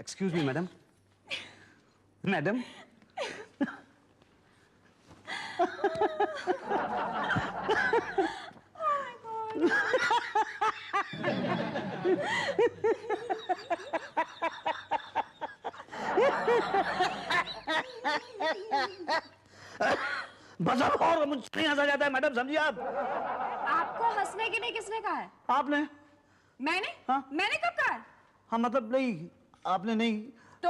Excuse me madam. Madam बस अब और मुझसे नहीं हंसा जाता है मैडम, समझिए आप। आपको हंसने के लिए किसने कहा है? आपने। मैंने? हाँ? मैंने कब कहा? हाँ मतलब नहीं, आपने नहीं। तो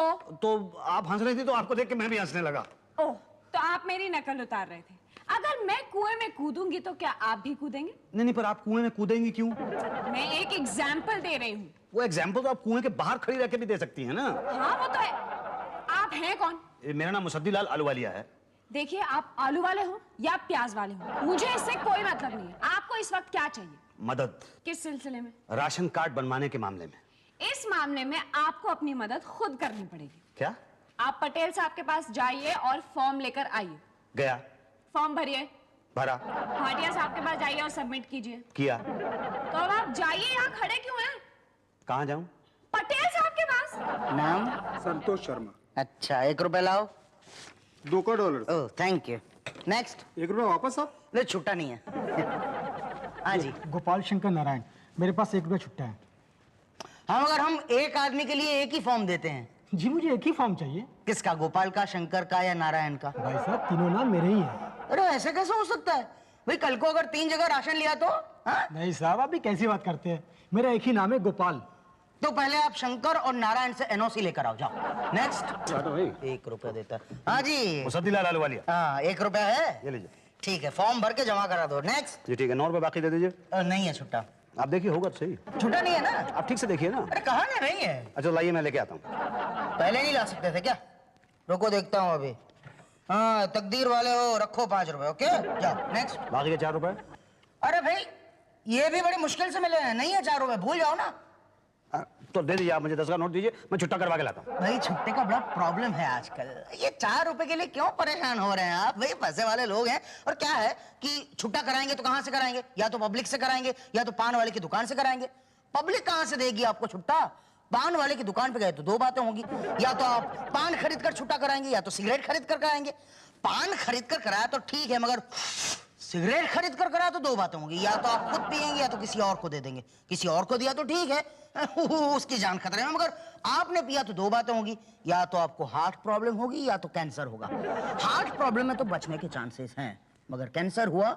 आप हंस रही थी तो आपको देख के मैं भी हंसने लगा। ओह, तो आप मेरी नकल उतार रहे थे। अगर मैं कुएं में कूदूंगी तो क्या आप भी कूदेंगे? नहीं, पर आप कुएं में कूदेंगी क्यों? मैं एक एग्जाम्पल दे रही हूँ। वो एग्जाम्पल तो आप कुएं के बाहर खड़ी रह के भी दे सकती हैं ना। हाँ वो तो है। आप हैं कौन? मेरा नाम मुसद्दीलाल आलूवालिया है। देखिए, आप आलू वाले हो या प्याज वाले हो, मुझे इससे कोई मतलब नहीं है। आपको इस वक्त क्या चाहिए? मदद। किस सिलसिले में? राशन कार्ड बनवाने के मामले में। इस मामले में आपको अपनी मदद खुद करनी पड़ेगी। क्या? आप पटेल साहब के पास जाइए और फॉर्म लेकर आइए। गया। फॉर्म भरिए। भरा। भाटिया साहब के पास जाइए और सबमिट कीजिए। किया। तो अब आप जाइए, यहाँ खड़े क्यों हैं? कहाँ जाऊं? पटेल साहब के पास। नाम? संतोष शर्मा। अच्छा, 1 रुपए लाओ। $2 का। ओह, थैंक यू। नेक्स्ट। 1 रुपया वापस आप? नहीं, छुट्टा नहीं है। हाँ जी। गोपाल शंकर नारायण, मेरे पास 1 रुपया छुट्टा है। हाँ, मगर हम एक आदमी के लिए एक ही फॉर्म देते हैं। जी मुझे एक ही फॉर्म चाहिए। किसका? गोपाल का, शंकर का या नारायण का? भाई साहब तीनों नाम मेरे ही हैं। अरे ऐसे कैसे हो सकता है भाई? कल को अगर 3 जगह राशन लिया तो? हाँ? नहीं साहब, आप भी कैसी बात करते हैं? मेरा एक ही नाम है, गोपाल। तो पहले आप शंकर और नारायण से एनओसी लेकर आओ, जाओ। नेक्स्ट। 1 रुपया देता है। हाँ जी। मुसद्दीलाल आलूवालिया। हाँ, 1 रुपया है। ये लीजिए। ठीक है, फॉर्म भर के जमा करा दो। नेक्स्ट। जी ठीक है, 9 रुपए बाकी दे दीजिए। नहीं है छुट्टा। आप देखिए होगा तो सही। छुट्टा नहीं है ना? आप ठीक से देखिए ना। अरे कहाँ नहीं है? अच्छा लाइए, मैं लेके आता हूँ। पहले नहीं ला सकते थे क्या? रुको देखता हूँ अभी। हाँ, तकदीर वाले हो, रखो 5 रुपए। ओके, जाओ। नेक्स्ट। बाकी के 4 रुपए। अरे भाई, ये भी बड़ी मुश्किल से मिले हैं। नहीं है 4 रुपए, भूल जाओ ना। तो दे दीजिए, आप मुझे 10 का नोट दीजिए, मैं छुट्टा करवा के लाता हूँ। भाई छुट्टे का बड़ा प्रॉब्लम है आजकल। ये 4 रुपए के लिए क्यों परेशान हो रहे हैं आप? भाई पैसे वाले लोग हैं। और क्या है कि छुट्टा कराएंगे तो कहां से कराएंगे? या तो पब्लिक से कराएंगे या तो पान वाले की दुकान से कराएंगे। पब्लिक कहां से देगी आपको छुट्टा? पान वाले की दुकान पे गए तो 2 बातें होंगी। या तो आप पान खरीद कर छुट्टा कराएंगे या तो सिगरेट खरीद कर कराएंगे। पान खरीद कर कराया तो ठीक है, मगर सिगरेट खरीद कर कराया तो 2 बातें होंगी। या तो आप खुद पिएंगे या तो किसी और को दे देंगे। किसी और को दिया तो ठीक है, उसकी जान खतरे में, मगर आपने पिया तो 2 बातें होंगी। या तो आपको हार्ट प्रॉब्लम होगी या तो कैंसर होगा। हार्ट प्रॉब्लम में तो बचने के चांसेस हैं, मगर कैंसर हुआ,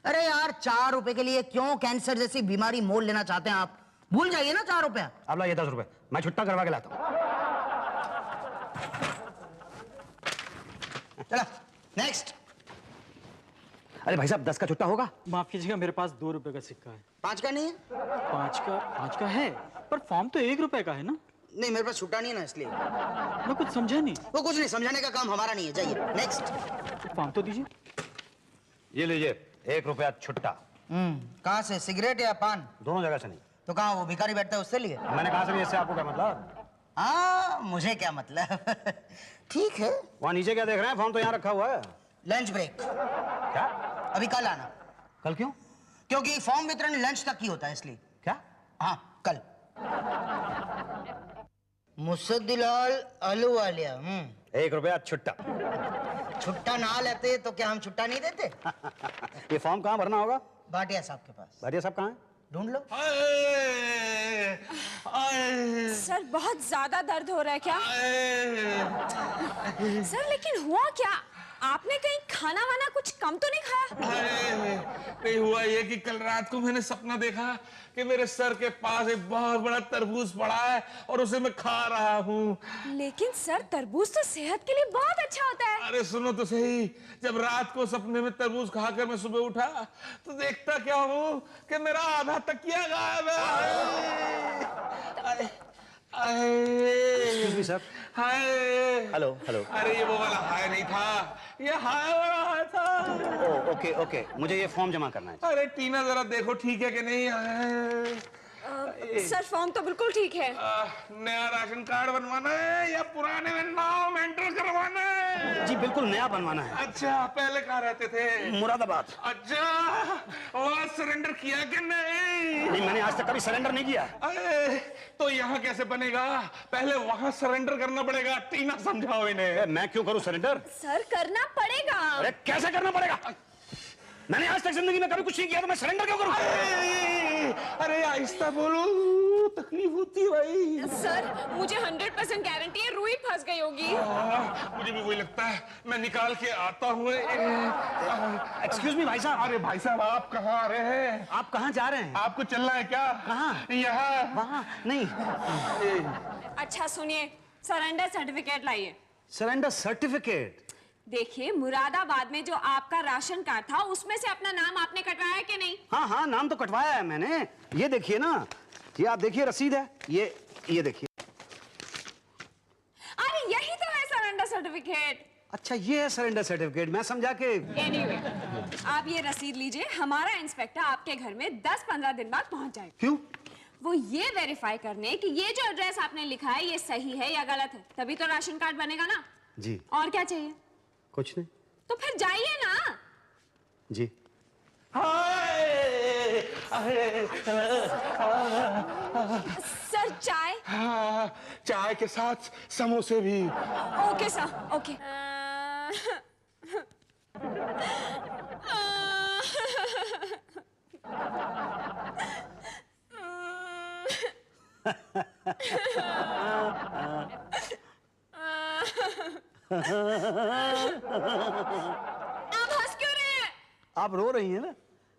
अरे यार 4 रुपए के लिए क्यों कैंसर जैसी बीमारी मोल लेना चाहते हैं आप? भूल जाइए ना 4 रुपया। अब लाइए 10 रुपए, मैं छुट्टा करवा के लाता हूँ। चला नेक्स्ट। अरे भाई साहब 10 का छुट्टा होगा? माफ कीजिएगा, मेरे पास 2 रुपए का सिक्का है। 5 का नहीं है? 5 का है, पर फॉर्म तो 1 रुपए का है ना? नहीं, मेरे पास छुट्टा नहीं है ना, इसलिए। मैं कुछ समझा नहीं। वो कुछ नहीं, समझाने का काम हमारा नहीं है। जाइए नेक्स्ट। तो फॉर्म तो दीजिए। ये लीजिए 1 रुपया छुट्टा। कहाँ से? सिगरेट या पान? दोनों जगह से नहीं। तो कहाँ वो भिखारी बैठता है उससे लिए? मैंने कहा से इससे आपको क्या मतलब? हाँ, मुझे क्या मतलब। ठीक है। वहाँ नीचे क्या देख रहे हैं? फॉर्म तो यहाँ रखा हुआ है। Lunch break. क्या? अभी कल आना। कल क्यों? क्योंकि फॉर्म वितरण लंच तक ही होता है, इसलिए। क्या? हाँ, कल। मुसद्दीलाल आलूवालिया। 1 रुपया छुट्टा। छुट्टा ना लेते तो क्या हम छुट्टा नहीं देते? ये फॉर्म कहाँ भरना होगा? भाटिया साहब के पास। भाटिया साहब कहाँ हैं? ढूंढ लो। सर बहुत ज्यादा दर्द हो रहा है क्या? सर लेकिन हुआ क्या? आपने कहीं खाना वाना कुछ कम तो नहीं खाया? नहीं हुआ ये कि कल रात को मैंने सपना देखा कि मेरे सर के पास एक बहुत बड़ा तरबूज पड़ा है और उसे मैं खा रहा हूँ। लेकिन सर तरबूज तो सेहत के लिए बहुत अच्छा होता है। अरे सुनो तो सही, जब रात को सपने में तरबूज खाकर मैं सुबह उठा तो देखता क्या हूँ कि मेरा आधा तकिया गायब है। Excuse me, sir. Hi. Hello hello. अरे ये वो वाला हाय नहीं था, ये हाय वाला हाय था। ओके ओके, मुझे ये फॉर्म जमा करना है। अरे टीना जरा देखो ठीक है कि नहीं। सर फॉर्म तो बिल्कुल ठीक है। नया राशन कार्ड बनवाना है या पुराने में नाम एंटर करवाना है? जी बिल्कुल नया बनवाना है। अच्छा, पहले कहाँ रहते थे? मुरादाबाद। अच्छा, वहाँ सरेंडर किया कि नहीं? नहीं, मैंने आज तक कभी सरेंडर नहीं किया। अरे, तो यहाँ कैसे बनेगा? पहले वहाँ सरेंडर करना पड़ेगा। टीना समझाओ इन्हें। मैं क्यों करूं सरेंडर? सर करना पड़ेगा। अरे कैसे करना पड़ेगा? मैंने आज तक जिंदगी में कभी कुछ नहीं किया तो मैं सरेंडर क्यों करूं? अरे आहिस्ता बोलो, तकलीफ होती है भाई। सर मुझे 100% गारंटी है रूही फंस गई होगी। मुझे भी वही लगता है। मैं निकाल के आता हूँ। एक्सक्यूज मी भाई साहब। अरे भाई साहब, आप कहाँ आ रहे हैं? आप कहाँ जा रहे हैं? आपको चलना है क्या? कहाँ? यहाँ। वहाँ नहीं। अच्छा सुनिए, सरेंडर सर्टिफिकेट लाइए। Surrender certificate? देखिए, मुरादाबाद में जो आपका राशन कार्ड था उसमें से अपना नाम आपने कटवाया है कि नहीं? हाँ हाँ, नाम तो कटवाया है मैंने। ये देखिए ना, ये आप देखिए रसीद है। ये देखिए। अरे यही तो है सरेंडर सर्टिफिकेट। अच्छा, ये है सरेंडर सर्टिफिकेट। मैं समझा कि एनीवे, आप ये रसीद लीजिए। हमारा इंस्पेक्टर आपके घर में 10-15 दिन बाद पहुंच जाएगा। क्यों? वो ये वेरीफाई करने कि ये जो एड्रेस आपने लिखा है ये सही है या गलत है, तभी तो राशन कार्ड बनेगा ना। जी। और क्या चाहिए? कुछ नहीं। तो फिर जाइए ना। जी। सर चाय? हाँ, चाय के साथ समोसे भी। Okay sir, okay. आप हंस क्यों रहे हैं? आप रो रही हैं ना?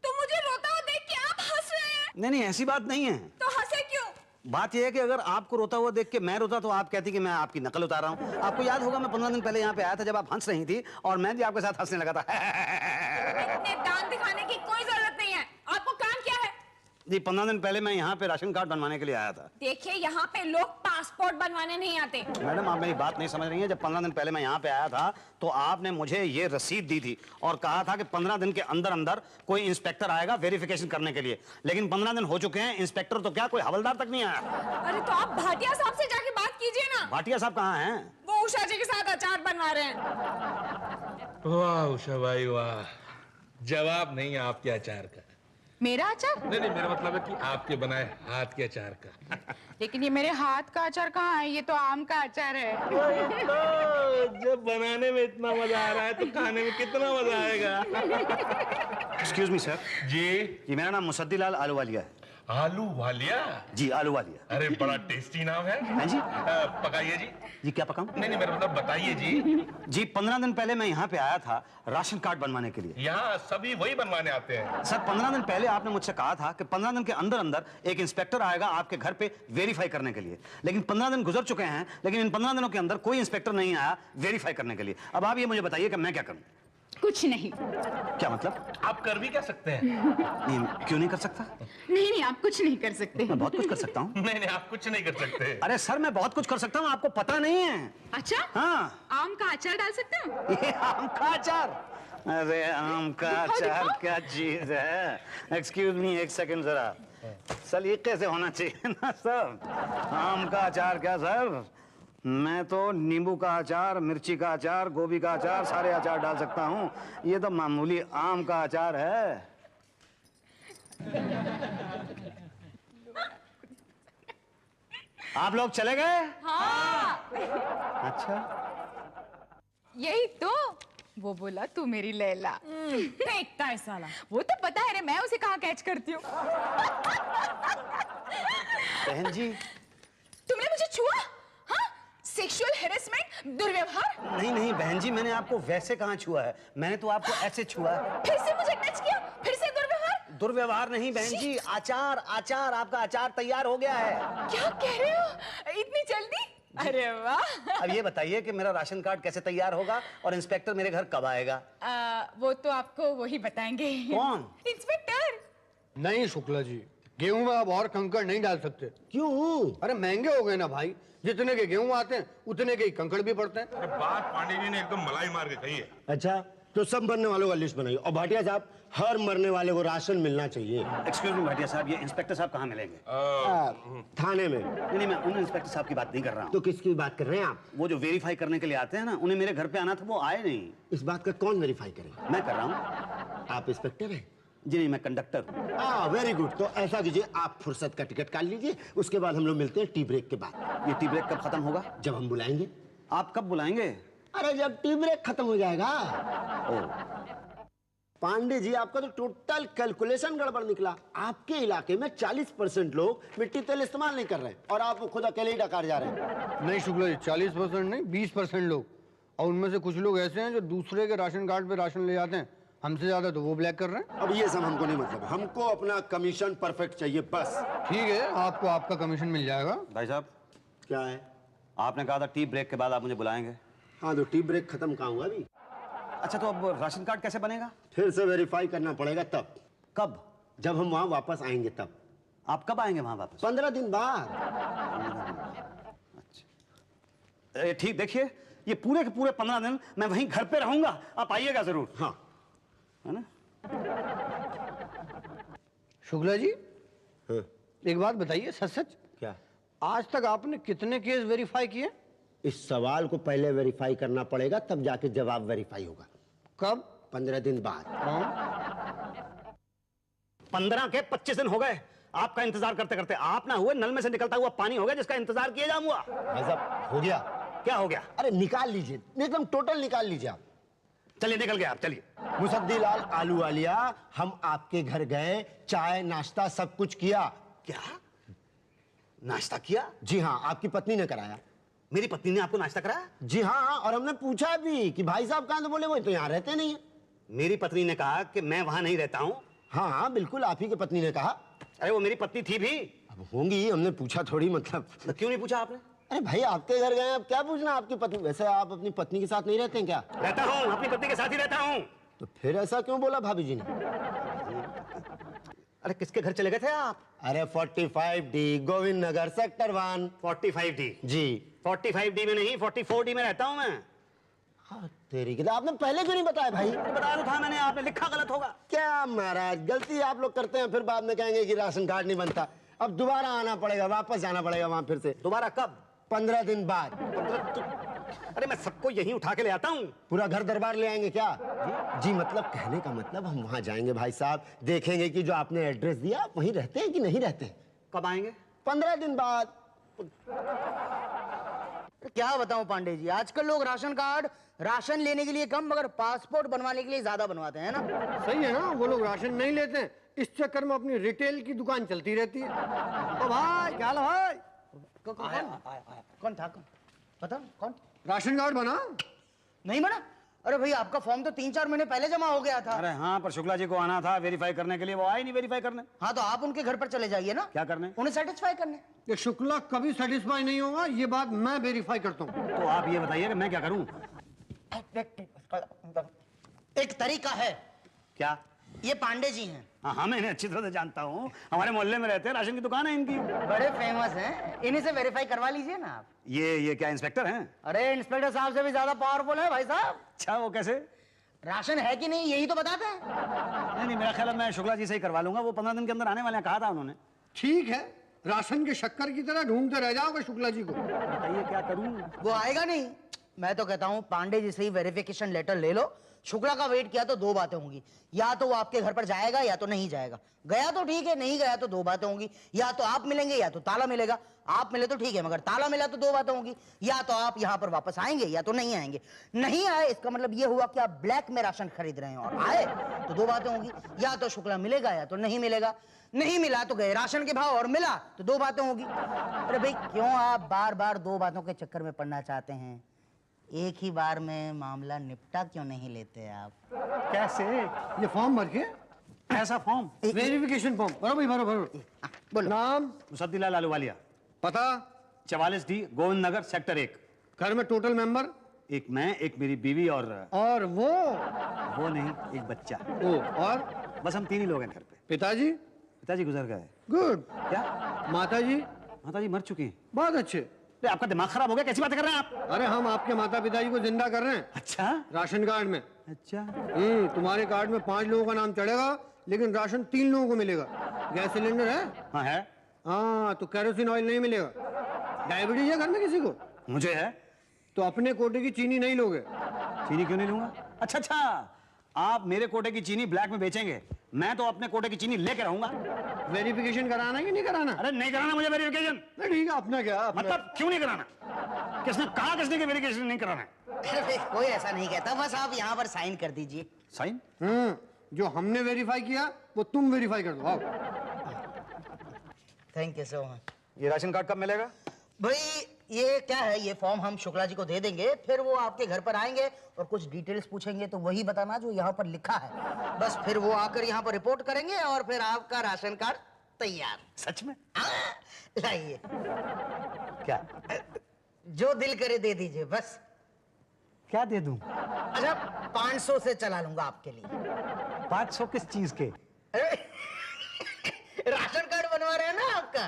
तो मुझे रोता हुआ देख के आप हंस रहे हैं। नहीं नहीं, ऐसी बात नहीं है। तो हंसे क्यों? बात यह है कि अगर आपको रोता हुआ देख के मैं रोता तो आप कहती कि मैं आपकी नकल उतार रहा हूँ। आपको याद होगा मैं 15 दिन पहले यहाँ पे आया था जब आप हंस रही थी और मैं भी आपके साथ हंसने लगा था। इतने दांत दिखाने की कोई जरूरत नहीं है। आपको काम क्या है? जी, 15 दिन पहले मैं यहाँ पे राशन कार्ड बनवाने के लिए आया था। देखिए, यहाँ पे लोग पासपोर्ट बनवाने नहीं आते। मैडम, आप मेरी बात नहीं समझ रही हैं। जब 15 दिन पहले मैं यहाँ पे आया था तो आपने मुझे ये रसीद दी थी और कहा था कि 15 दिन के अंदर अंदर कोई इंस्पेक्टर आएगा वेरिफिकेशन करने के लिए। लेकिन 15 दिन हो चुके हैं, इंस्पेक्टर तो क्या कोई हवलदार तक नहीं आया। अरे तो आप भाटिया साहब से जाके बात कीजिए ना। भाटिया साहब कहाँ हैं? वो उषा जी के साथ अचार बनवा रहे हैं। वाह उषा भाई वाह, जवाब नहीं आपके अचार का। मेरा अचार? नहीं नहीं, मेरा मतलब है कि आपके बनाए हाथ के अचार का। लेकिन ये मेरे हाथ का अचार कहाँ है? ये तो आम का अचार है। तो जब बनाने में इतना मजा आ रहा है तो खाने में कितना मजा आएगा। Excuse me sir. जी मेरा नाम मुसद्दीलाल आलूवालिया है। आलू वालिया? जी, आलूवालिया। अरे बड़ा टेस्टी नाम है। हाँ जी। पकाइए जी। जी, क्या पकाऊं? नहीं नहीं, मेरा मतलब बताइए जी। जी, 15 दिन पहले मैं यहाँ पे आया था राशन कार्ड बनवाने के लिए। यहाँ सभी वही बनवाने आते हैं। सर, 15 दिन पहले आपने मुझसे कहा था कि 15 दिन के अंदर अंदर एक इंस्पेक्टर आएगा आपके घर पे वेरीफाई करने के लिए। लेकिन 15 दिन गुजर चुके हैं, लेकिन इन 15 दिनों के अंदर कोई इंस्पेक्टर नहीं आया वेरीफाई करने के लिए। अब आप ये मुझे बताइए कि मैं क्या करूं? कुछ नहीं। क्या मतलब? आप कर भी क्या सकते हैं? नहीं, क्यों नहीं कर सकता? नहीं नहीं, आप कुछ नहीं कर सकते। मैं बहुत कुछ कर सकता हूँ। नहीं नहीं, आप कुछ नहीं कर सकते। अरे सर, मैं बहुत कुछ कर सकता हूँ, आपको पता नहीं है। अच्छा? हाँ। आम का अचार डाल सकते हो? ये आम का अचार? अरे आम का अचार क्या चीज है? एक्सक्यूज मी, एक सेकंड जरा। सलीके से होना चाहिए ना सब। आम का अचार क्या सर? मैं तो नींबू का अचार, मिर्ची का अचार, गोभी का अचार, सारे अचार डाल सकता हूँ। ये तो मामूली आम का अचार है। आप लोग चले गए? हाँ। अच्छा। यही तो। वो बोला तू मेरी लैला। फेंकता है साला। वो तो पता है रे, मैं उसे कहाँ कैच करती हूँ। बहन जी। तुमने मुझे छुआ? हाँ? सेक्सुअल हैरेसमेंट, दुर्व्यवहार? नहीं नहीं बहन जी, मैंने आपको वैसे कहाँ छुआ है, मैंने तो आपको ऐसे छुआ है। फिर से मुझे टच किया, फिर से दुर्व्यवहार? दुर्व्यवहार नहीं बहन जी, आचार आचार, आपका अचार तैयार हो गया है। क्या कह रहे हो? इतनी जल्दी? अरे वाह। अब ये बताइए कि मेरा राशन कार्ड कैसे तैयार होगा और इंस्पेक्टर मेरे घर कब आएगा? वो तो आपको वही बताएंगे। कौन? इंस्पेक्टर। नहीं शुक्ला जी, गेहूं में अब और कंकड़ नहीं डाल सकते। क्यों? अरे महंगे हो गए ना भाई, जितने के गेहूं आते हैं उतने के ही कंकड़ भी पड़ते हैं। बात पांडे जी ने एकदम मलाई मार के कही है। अच्छा, तो सब मरने वालों का लिस्ट बनाइए। और भाटिया साहब, हर मरने वाले को राशन मिलना चाहिए। एक्सक्यूज मी भाटिया साहब, ये इंस्पेक्टर साहब कहाँ मिलेंगे? थाने में। नहीं, मैं उन इंस्पेक्टर साहब की बात नहीं कर रहा हूँ। तो किसकी बात कर रहे हैं आप? वो जो वेरीफाई करने के लिए आते हैं ना, उन्हें मेरे घर पे आना था, वो आए नहीं। इस बात का कौन वेरीफाई करेगा? मैं कर रहा हूँ। आप इंस्पेक्टर हैं? जी नहीं, मैं कंडक्टर हूँ। Very good. तो ऐसा कीजिए, आप फुर्सत का टिकट काट लीजिए, उसके बाद हम लोग मिलते हैं टी ब्रेक के बाद। ये टी ब्रेक कब खत्म होगा? जब हम बुलाएंगे। आप कब बुलाएंगे? अरे जब टी ब्रेक खत्म हो जाएगा। पांडे जी, आपका तो टोटल कैलकुलेशन गड़बड़ निकला। आपके इलाके में 40% लोग मिट्टी तेल इस्तेमाल नहीं कर रहे और आप खुद अकेले ही डकार जा रहे हैं। नहीं शुक्ला जी, 40% नहीं 20% लोग, और उनमें से कुछ लोग ऐसे हैं जो दूसरे के राशन कार्ड पे राशन ले जाते हैं, हमसे ज्यादा तो वो ब्लैक कर रहे हैं। अब ये सब हमको नहीं मतलब, हमको अपना कमीशन परफेक्ट चाहिए बस। ठीक है, आपको आपका कमीशन मिल जाएगा। भाई साहब, क्या है? आपने कहा था टी ब्रेक के बाद आप मुझे बुलाएंगे। हाँ, तो टी ब्रेक खत्म कहाँ हुआ अभी? अच्छा, तो अब राशन कार्ड कैसे बनेगा? फिर से वेरीफाई करना पड़ेगा। तब? कब? जब हम वहां वापस आएंगे तब। आप कब आएंगे वहां वापस? 15 दिन बाद। अच्छा, ठीक, देखिए ये पूरे के पूरे 15 दिन मैं वहीं घर पे रहूंगा, आप आइएगा जरूर। हाँ, है ना? शुक्ला जी, हाँ। एक बात बताइए, सच सच, क्या? आज तक आपने कितने केस वेरीफाई किए? इस सवाल को पहले वेरीफाई करना पड़ेगा, तब जाके जवाब वेरीफाई होगा। कब? 15 दिन बाद। 15 के 25 दिन हो गए आपका इंतजार करते करते। आप ना हुए, नल में से निकलता हुआ पानी हो गया जिसका इंतजार किए जाम हुआ। भाई साहब, हो गया। क्या हो गया? अरे निकाल लीजिए, एकदम टोटल निकाल लीजिए आप। चलिए निकल गया आप, चलिए। मुसद्दीलाल आलूवालिया, हम आपके घर गए, चाय नाश्ता सब कुछ किया। क्या नाश्ता किया? जी हाँ, आपकी पत्नी ने कराया। मेरी पत्नी ने आपको नाश्ता कराया? जी हाँ, और हमने पूछा भी कि भाई साहब कहाँ? तो बोले वो तो यहाँ रहते नहीं है। मेरी पत्नी ने कहा कि मैं वहां नहीं रहता हूं। हाँ हाँ बिल्कुल, आप ही की पत्नी ने कहा। अरे वो मेरी पत्नी थी भी। अब होंगी, हमने पूछा थोड़ी, मतलब। तो क्यों नहीं पूछा आपने? अरे भाई, आपके घर गए, अब क्या पूछना आपकी पत्नी? वैसे आप अपनी पत्नी के साथ नहीं रहते हैं क्या? रहता हूं, अपनी पत्नी के साथ ही रहता हूं। तो फिर ऐसा क्यों बोला भाभी जी ने? अरे किसके घर चले गए थे आप? अरे 45D Govind Nagar sector 1। 45D? जी। 45D में नहीं, 44D में रहता हूं मैं। हाँ तेरी की, आपने पहले क्यों नहीं बताया भाई? बताया तो था मैंने, आपने लिखा गलत होगा। क्या महाराज, गलती आप लोग करते हैं, फिर बाद में कहेंगे कि राशन कार्ड नहीं बनता। अब दोबारा आना पड़ेगा, वापस जाना पड़ेगा वहां फिर से। दोबारा कब? 15 दिन बाद। अरे मैं सबको यहीं उठा के ले आता हूँ। पूरा घर दरबार ले आएंगे क्या? जी मतलब कहने का मतलब, हम वहां जाएंगे भाई साहब, देखेंगे कि जो आपने एड्रेस दिया वहीं रहते हैं कि नहीं रहते हैं। कब आएंगे? 15 दिन बाद। क्या बताऊं पांडे जी, आजकल लोग राशन कार्ड राशन लेने के लिए कम मगर पासपोर्ट बनवाने के लिए ज्यादा बनवाते हैं ना। सही है ना, वो लोग राशन नहीं लेते हैं, इस चक्कर में अपनी रिटेल की दुकान चलती रहती है। तो भाई क्या हाल है भाई? कौन था? कौन बता? कौन? राशन कार्ड बना? नहीं बना? अरे भाई, आपका फॉर्म तो 3-4 महीने पहले जमा हो गया था। अरे हाँ, पर शुक्ला जी को आना था वेरीफाई करने के लिए, वो आए नहीं वेरीफाई करने। हाँ तो आप उनके घर पर चले जाइए ना। क्या करने? उन्हें सेटिस्फाई करने। ये शुक्ला कभी सेटिस्फाई नहीं होगा, ये बात मैं वेरीफाई करता हूँ। तो आप ये बताइए कि मैं क्या करूं? एक तरीका है। क्या? ये पांडे जी हैं। हाँ, मैं इन्हें अच्छी तरह से जानता हूँ, हमारे मोहल्ले में रहते हैं, राशन की दुकान है इनकी। बड़े फेमस हैं, इन्हीं से वेरीफाई करवा लीजिए ना आप। ये क्या इंस्पेक्टर हैं? अरे इंस्पेक्टर साहब से भी ज्यादा पावरफुल है भाई साहब। अच्छा, वो कैसे? राशन है कि नहीं यही तो बताते हैं। नहीं, मेरा ख्याल है मैं शुक्ला जी से ही करवा लूंगा, वो 15 दिन के अंदर आने वाले हैं, कहा था उन्होंने। ठीक है, राशन के शक्कर की तरह ढूंढते रह जाओगे शुक्ला जी को। बताइए क्या करूं? वो आएगा नहीं। मैं तो कहता हूँ पांडे जी से ही वेरिफिकेशन लेटर ले लो। शुक्ला का वेट किया तो 2 बातें होंगी, या तो वो आपके घर पर जाएगा या तो नहीं जाएगा। गया तो ठीक है, नहीं गया तो 2 बातें होंगी, या तो आप मिलेंगे या तो ताला मिलेगा। आप मिले तो ठीक है, मगर ताला मिला तो 2 बातें होंगी, या तो आप यहाँ पर वापस आएंगे या तो नहीं आएंगे। नहीं आए इसका मतलब ये हुआ कि आप ब्लैक में राशन खरीद रहे हैं, और आए तो 2 बातें होंगी, या तो शुक्ला मिलेगा या तो नहीं मिलेगा। नहीं मिला तो गए राशन के भाव, और मिला तो 2 बातें होगी। अरे भाई क्यों आप बार बार 2 बातों के चक्कर में पड़ना चाहते हैं? एक ही बार में मामला निपटा क्यों नहीं लेते आप? कैसे? ये फॉर्म भर के, ऐसा फॉर्म? वेरिफिकेशन फॉर्म भरो भाई, भरो भरो। बोलो। नाम? मुसद्दीलाल आलूवालिया। पता? 44D Govind Nagar sector 1। घर में टोटल मेंबर? एक मैं, एक मेरी बीवी और वो नहीं, एक बच्चा। ओ, और बस हम 3 ही लोग हैं घर पे। पिताजी? पिताजी गुजर गए। गुड। क्या? माताजी? माताजी मर चुकी हैं। बहुत अच्छे। अरे आपका दिमाग खराब हो गया, कैसी बातें कर रहे हैं आप? अरे हम आपके माता पिताजी को जिंदा कर रहे हैं। अच्छा, राशन कार्ड में। अच्छा, तुम्हारे कार्ड में 5 लोगों का नाम चढ़ेगा, लेकिन राशन 3 लोगों को मिलेगा। गैस सिलेंडर है? हाँ है। हाँ, तो केरोसिन ऑयल नहीं मिलेगा। डायबिटीज है घर में किसी को? मुझे है। तो अपने कोटे की चीनी नहीं लोगे? चीनी क्यों नहीं लूंगा? अच्छा अच्छा, आप मेरे कोटे की चीनी ब्लैक में बेचेंगे, मैं तो अपने कोटे की चीनी लेके रहूंगा। वेरिफिकेशन कराना है कि नहीं कराना? अरे नहीं कराना मुझे वेरिफिकेशन। ठीक है, अपना क्या मतलब क्यों नहीं कराना? किसने कहा किसने कि वेरिफिकेशन नहीं कराना है? अरे कोई ऐसा नहीं कहता, बस आप यहाँ पर साइन कर दीजिए। साइन? जो हमने वेरीफाई किया वो तुम वेरीफाई कर दो। आओ। Thank you so much. ये राशन कार्ड कब मिलेगा? भाई ये क्या है, ये फॉर्म हम शुक्ला जी को दे देंगे, फिर वो आपके घर पर आएंगे और कुछ डिटेल्स पूछेंगे, तो वही बताना जो यहाँ पर लिखा है। बस फिर वो आकर यहाँ पर रिपोर्ट करेंगे और फिर आपका राशन कार्ड तैयार। सच में? लाइए, क्या? जो दिल करे दे दीजिए बस। क्या दे दूं? अच्छा, 500 से चला लूंगा आपके लिए। 500 किस चीज के? राशन कार्ड बनवा रहे हैं ना आपका।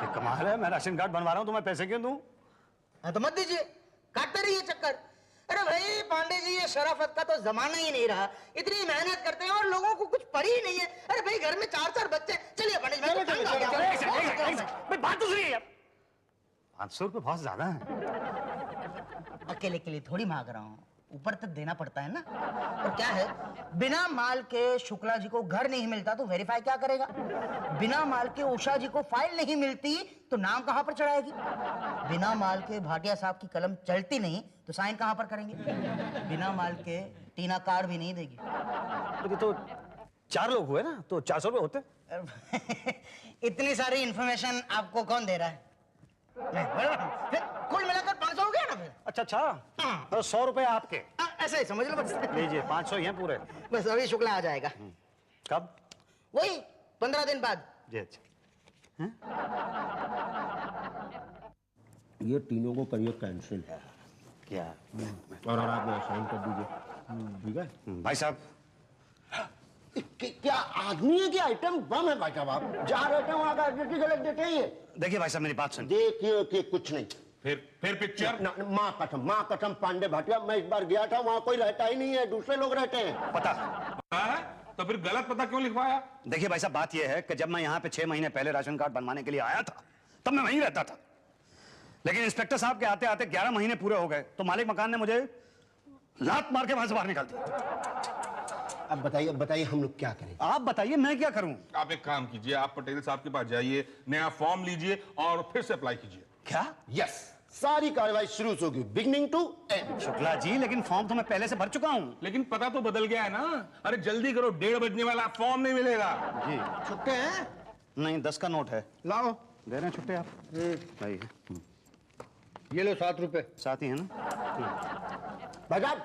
ये कमाल है, मैं राशन कार्ड बनवा रहा हूँ तो मैं पैसे क्यों दूं? हाँ तो मत दीजिए, काटते रहिए चक्कर। अरे भाई पांडे जी, ये शराफत का तो जमाना ही नहीं रहा। इतनी मेहनत करते हैं और लोगों को कुछ पड़ी ही नहीं है। अरे भाई घर में 4-4 बच्चे। चलिए पांडे जी, मैं तो तंग आ गया। बात तो सुनिए यार, 500 रुपये बहुत ज्यादा है। अकेले के लिए थोड़ी मांग रहा हूँ, ऊपर तक देना पड़ता है ना। और क्या है, बिना माल के शुक्ला जी को घर नहीं मिलता तो वेरीफाई क्या करेगा? बिना माल के उषा जी को फाइल नहीं मिलती तो नाम कहां पर चढ़ाएगी? बिना माल के भाटिया साहब की कलम चलती नहीं तो साइन कहां पर करेंगे? बिना माल के टीना कार्ड भी नहीं देगी। तो 4 लोग हुए ना, तो 400 रुपये होते। इतनी सारी इंफॉर्मेशन आपको कौन दे रहा है? कुल मिलाकर 500 हो गया ना फिर। अच्छा अच्छा, तो 100 रुपए आपके। ऐसा ही समझ लो बस। लीजिए, 500 ही हैं पूरे। बस अभी शुक्ला आ जाएगा। कब? वही 15 दिन बाद। जी अच्छा। ये तीनों को करिए कैंसिल। क्या? और आप साइन कर दीजिए, ठीक है? भाई साहब, क्या आदमी है कि आइटम बम है भाई साहब? आप जहाँ रहते हैं वहाँ का एड्रेस गलत देते हैं ये। देखिए भाई साहब, मेरी बात सुनिए। देखिए कि कुछ नहीं। फिर पिक्चर? माँ कसम पांडे भाटिया, मैं इस बार गया था, वहाँ कोई रहता ही नहीं है, दूसरे लोग रहते हैं। पता? तो फिर गलत पता क्यों लिखवाया? देखिए भाई साहब, बात यह है कि जब मैं यहाँ पे 6 महीने पहले राशन कार्ड बनवाने के लिए आया था तब मैं वहीं रहता था, लेकिन इंस्पेक्टर साहब के आते आते 11 महीने पूरे हो गए तो मालिक मकान ने मुझे लात मार के वहां से बाहर निकाल दिया। अब बताइए हम लोग क्या करें? आप बताइए, मैं क्या करूं? आप एक काम कीजिए, आप पटेल साहब के पास जाइए, नया फॉर्म लीजिए और फिर से अप्लाई कीजिए। क्या? यस, सारी कार्रवाई शुरू होगी, beginning to and. Shukla ji, लेकिन फॉर्म तो मैं पहले से भर चुका हूं। लेकिन पता तो बदल गया है ना। अरे जल्दी करो, 1:30 बजने वाला, फॉर्म नहीं मिलेगा। जी छुट्टे हैं? नहीं, 10 का नोट है। लाओ। दे रहे हैं छुट्टे आप? भाई ये लो 7 रुपए। साथ ही है ना? भाई साहब,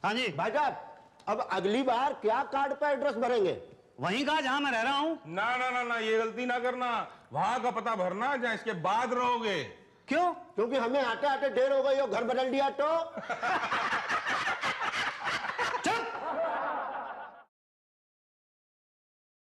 हाँ जी भाई साहब, अब अगली बार क्या कार्ड पर एड्रेस भरेंगे? वहीं का जहां मैं रह रहा हूं। ना ना ना ना, ये गलती ना करना। वहां का पता भरना जहां इसके बाद रहोगे। क्यों? क्योंकि हमें आते आते देर हो गई और घर बदल दिया तो।